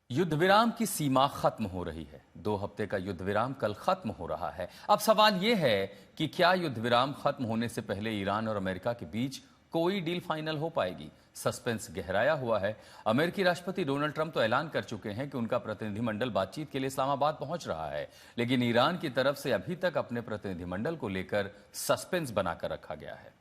युद्ध विराम की सीमा खत्म हो रही है। 2 हफ्ते का युद्ध विराम कल खत्म हो रहा है। अब सवाल यह है कि क्या युद्ध विराम खत्म होने से पहले ईरान और अमेरिका के बीच कोई डील फाइनल हो पाएगी? सस्पेंस गहराया हुआ है। अमेरिकी राष्ट्रपति डोनाल्ड ट्रंप तो ऐलान कर चुके हैं कि उनका प्रतिनिधिमंडल बातचीत के लिए इस्लामाबाद पहुंच रहा है, लेकिन ईरान की तरफ से अभी तक अपने प्रतिनिधिमंडल को लेकर सस्पेंस बनाकर रखा गया है।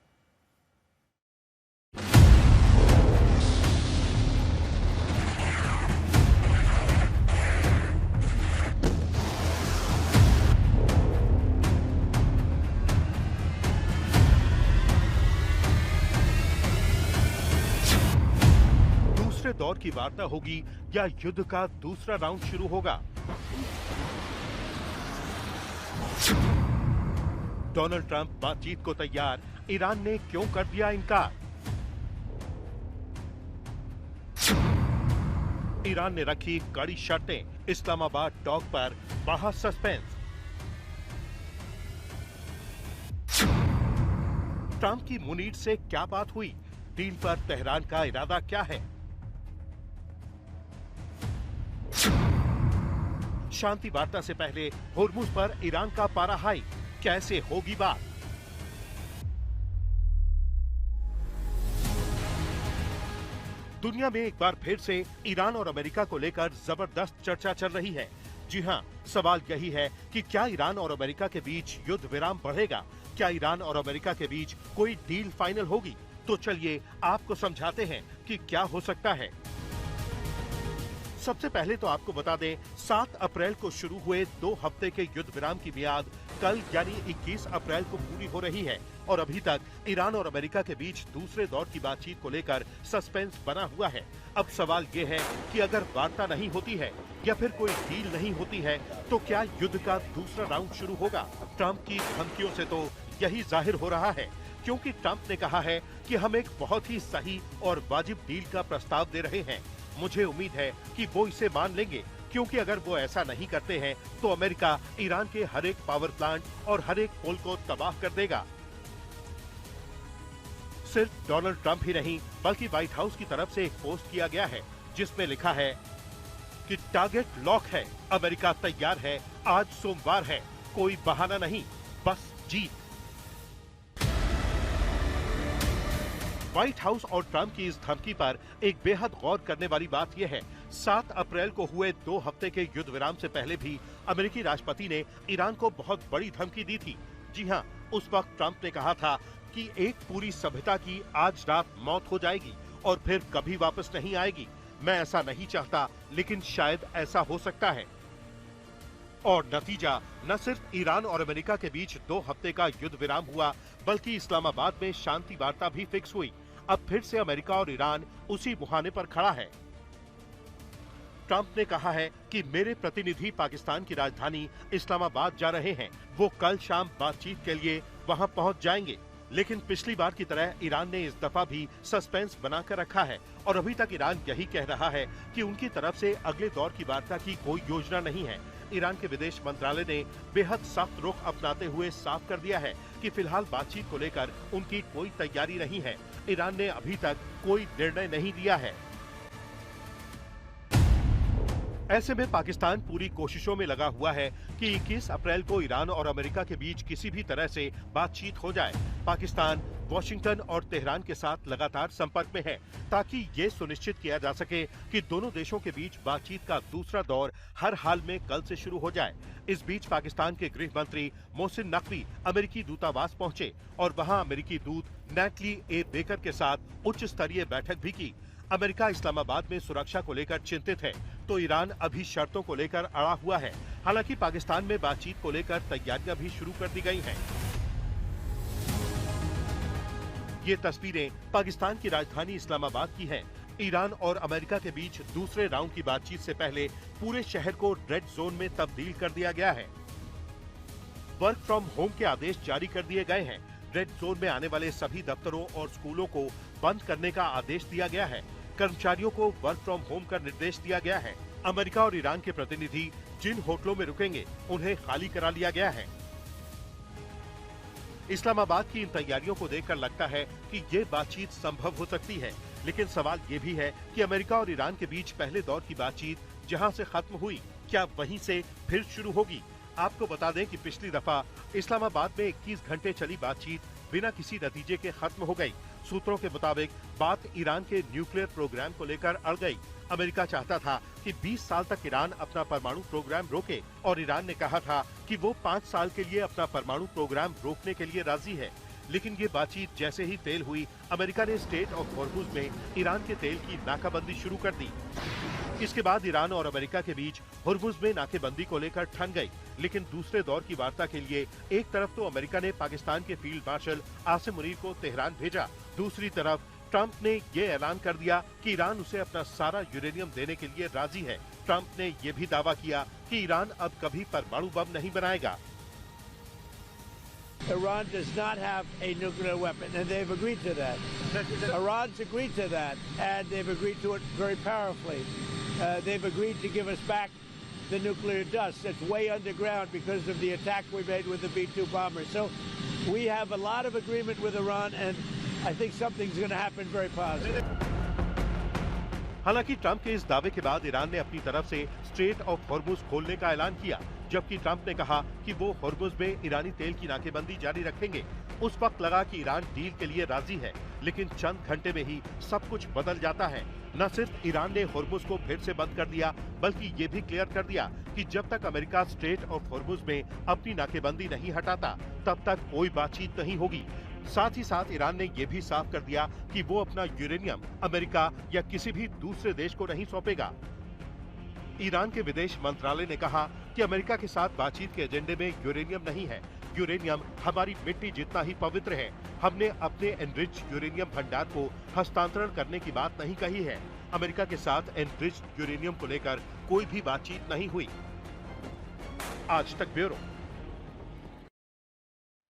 दूसरे दौर की वार्ता होगी या युद्ध का दूसरा राउंड शुरू होगा? डोनाल्ड ट्रंप बातचीत को तैयार, ईरान ने क्यों कर दिया इनकार? ईरान ने रखी कड़ी शर्तें, इस्लामाबाद टॉक पर बढ़ा सस्पेंस। ट्रंप की मुनीर से क्या बात हुई? डील पर तेहरान का इरादा क्या है? शांति वार्ता से पहले होर्मुज पर ईरान का पारा हाई, कैसे होगी बात? दुनिया में एक बार फिर से ईरान और अमेरिका को लेकर जबरदस्त चर्चा चल रही है। जी हां, सवाल यही है कि क्या ईरान और अमेरिका के बीच युद्ध विराम बढ़ेगा? क्या ईरान और अमेरिका के बीच कोई डील फाइनल होगी? तो चलिए आपको समझाते हैं कि क्या हो सकता है। सबसे पहले तो आपको बता दें, 7 अप्रैल को शुरू हुए 2 हफ्ते के युद्ध विराम की मियाद कल यानी 21 अप्रैल को पूरी हो रही है और अभी तक ईरान और अमेरिका के बीच दूसरे दौर की बातचीत को लेकर सस्पेंस बना हुआ है। अब सवाल ये है कि अगर वार्ता नहीं होती है या फिर कोई डील नहीं होती है तो क्या युद्ध का दूसरा राउंड शुरू होगा? ट्रंप की धमकियों से तो यही जाहिर हो रहा है, क्योंकि ट्रंप ने कहा है कि हम एक बहुत ही सही और वाजिब डील का प्रस्ताव दे रहे हैं। मुझे उम्मीद है कि वो इसे मान लेंगे, क्योंकि अगर वो ऐसा नहीं करते हैं तो अमेरिका ईरान के हर एक पावर प्लांट और हर एक पोल को तबाह कर देगा। सिर्फ डोनाल्ड ट्रंप ही नहीं, बल्कि व्हाइट हाउस की तरफ से एक पोस्ट किया गया है जिसमें लिखा है कि टारगेट लॉक है, अमेरिका तैयार है, आज सोमवार है, कोई बहाना नहीं, बस जीत। व्हाइट हाउस और ट्रंप की इस धमकी पर एक बेहद गौर करने वाली बात यह है, 7 अप्रैल को हुए 2 हफ्ते के युद्ध विराम से पहले भी अमेरिकी राष्ट्रपति ने ईरान को बहुत बड़ी धमकी दी थी। जी हां, उस वक्त ट्रंप ने कहा था कि एक पूरी सभ्यता की आज रात मौत हो जाएगी और फिर कभी वापस नहीं आएगी। मैं ऐसा नहीं चाहता, लेकिन शायद ऐसा हो सकता है। और नतीजा, न सिर्फ ईरान और अमेरिका के बीच 2 हफ्ते का युद्ध विराम हुआ, बल्कि इस्लामाबाद में शांति वार्ता भी फिक्स हुई। अब फिर से अमेरिका और ईरान उसी मुहाने पर खड़ा है। ट्रंप ने कहा है कि मेरे प्रतिनिधि पाकिस्तान की राजधानी इस्लामाबाद जा रहे हैं, वो कल शाम बातचीत के लिए वहां पहुंच जाएंगे। लेकिन पिछली बार की तरह ईरान ने इस दफा भी सस्पेंस बनाकर रखा है और अभी तक ईरान यही कह रहा है कि उनकी तरफ से अगले दौर की वार्ता की कोई योजना नहीं है। ईरान के विदेश मंत्रालय ने बेहद सख्त रुख अपनाते हुए साफ कर दिया है कि फिलहाल बातचीत को लेकर उनकी कोई तैयारी नहीं है। ईरान ने अभी तक कोई निर्णय नहीं लिया है। ऐसे में पाकिस्तान पूरी कोशिशों में लगा हुआ है कि 21 अप्रैल को ईरान और अमेरिका के बीच किसी भी तरह से बातचीत हो जाए। पाकिस्तान वॉशिंगटन और तेहरान के साथ लगातार संपर्क में है ताकि ये सुनिश्चित किया जा सके कि दोनों देशों के बीच बातचीत का दूसरा दौर हर हाल में कल से शुरू हो जाए। इस बीच पाकिस्तान के गृह मंत्री मोहसिन नकवी अमेरिकी दूतावास पहुंचे और वहां अमेरिकी दूत नैटली ए बेकर के साथ उच्च स्तरीय बैठक भी की। अमेरिका इस्लामाबाद में सुरक्षा को लेकर चिंतित है, तो ईरान अभी शर्तों को लेकर अड़ा हुआ है। हालांकि पाकिस्तान में बातचीत को लेकर तैयारियां भी शुरू कर दी गई हैं। ये तस्वीरें पाकिस्तान की राजधानी इस्लामाबाद की हैं। ईरान और अमेरिका के बीच दूसरे राउंड की बातचीत से पहले पूरे शहर को रेड जोन में तब्दील कर दिया गया है। वर्क फ्रॉम होम के आदेश जारी कर दिए गए हैं। रेड जोन में आने वाले सभी दफ्तरों और स्कूलों को बंद करने का आदेश दिया गया है। कर्मचारियों को वर्क फ्रॉम होम का निर्देश दिया गया है। अमेरिका और ईरान के प्रतिनिधि जिन होटलों में रुकेंगे उन्हें खाली करा लिया गया है। इस्लामाबाद की इन तैयारियों को देखकर लगता है कि ये बातचीत संभव हो सकती है। लेकिन सवाल ये भी है कि अमेरिका और ईरान के बीच पहले दौर की बातचीत जहां से खत्म हुई, क्या वहीं से फिर शुरू होगी? आपको बता दें कि पिछली दफा इस्लामाबाद में 21 घंटे चली बातचीत बिना किसी नतीजे के खत्म हो गई। सूत्रों के मुताबिक बात ईरान के न्यूक्लियर प्रोग्राम को लेकर अड़ गई। अमेरिका चाहता था कि 20 साल तक ईरान अपना परमाणु प्रोग्राम रोके और ईरान ने कहा था कि वो 5 साल के लिए अपना परमाणु प्रोग्राम रोकने के लिए राजी है। लेकिन ये बातचीत जैसे ही फेल हुई, अमेरिका ने स्ट्रेट ऑफ हॉर्मुज में ईरान के तेल की नाकाबंदी शुरू कर दी। इसके बाद ईरान और अमेरिका के बीच हॉर्मुज में नाकेबंदी को लेकर ठन गई। लेकिन दूसरे दौर की वार्ता के लिए एक तरफ तो अमेरिका ने पाकिस्तान के फील्ड मार्शल आसिम मुनीर को तेहरान भेजा, दूसरी तरफ ट्रंप ने ये ऐलान कर दिया कि ईरान उसे अपना सारा यूरेनियम देने के लिए राजी है। ट्रंप ने ये भी दावा किया कि ईरान अब कभी परमाणु बम नहीं बनाएगा। Iran does not have a nuclear weapon, and they've agreed to that. Iran's agreed to that, and they've agreed to it very powerfully. They've agreed to give us back the nuclear dust that's way underground because of the attack we made with the B-2 bomber. So we have a lot of agreement with Iran, and I think something's going to happen very positive. हालांकि Trump के इस दावे के बाद Iran ने अपनी तरफ से स्ट्रेट ऑफ हॉर्मुज खोलने का ऐलान किया, जबकि ट्रंप ने कहा कि वो हॉर्मुज में ईरानी तेल की नाकेबंदी जारी रखेंगे। उस वक्त लगा कि ईरान डील के लिए राजी है, लेकिन चंद घंटे में ही सब कुछ बदल जाता है। न सिर्फ ईरान ने हॉर्मुज को फिर से बंद कर दिया, बल्कि ये भी क्लियर कर दिया कि जब तक अमेरिका स्ट्रेट ऑफ हॉर्मुज में अपनी नाकेबंदी नहीं हटाता, तब तक कोई बातचीत नहीं होगी। साथ ही साथ ईरान ने यह भी साफ कर दिया कि वो अपना यूरेनियम अमेरिका या किसी भी दूसरे देश को नहीं सौंपेगा। ईरान के विदेश मंत्रालय ने कहा कि अमेरिका के साथ बातचीत के एजेंडे में यूरेनियम नहीं है। यूरेनियम हमारी मिट्टी जितना ही पवित्र है। हमने अपने एनरिच यूरेनियम भंडार को हस्तांतरण करने की बात नहीं कही है। अमेरिका के साथ एनरिच यूरेनियम को लेकर कोई भी बातचीत नहीं हुई। आज तक ब्यूरो।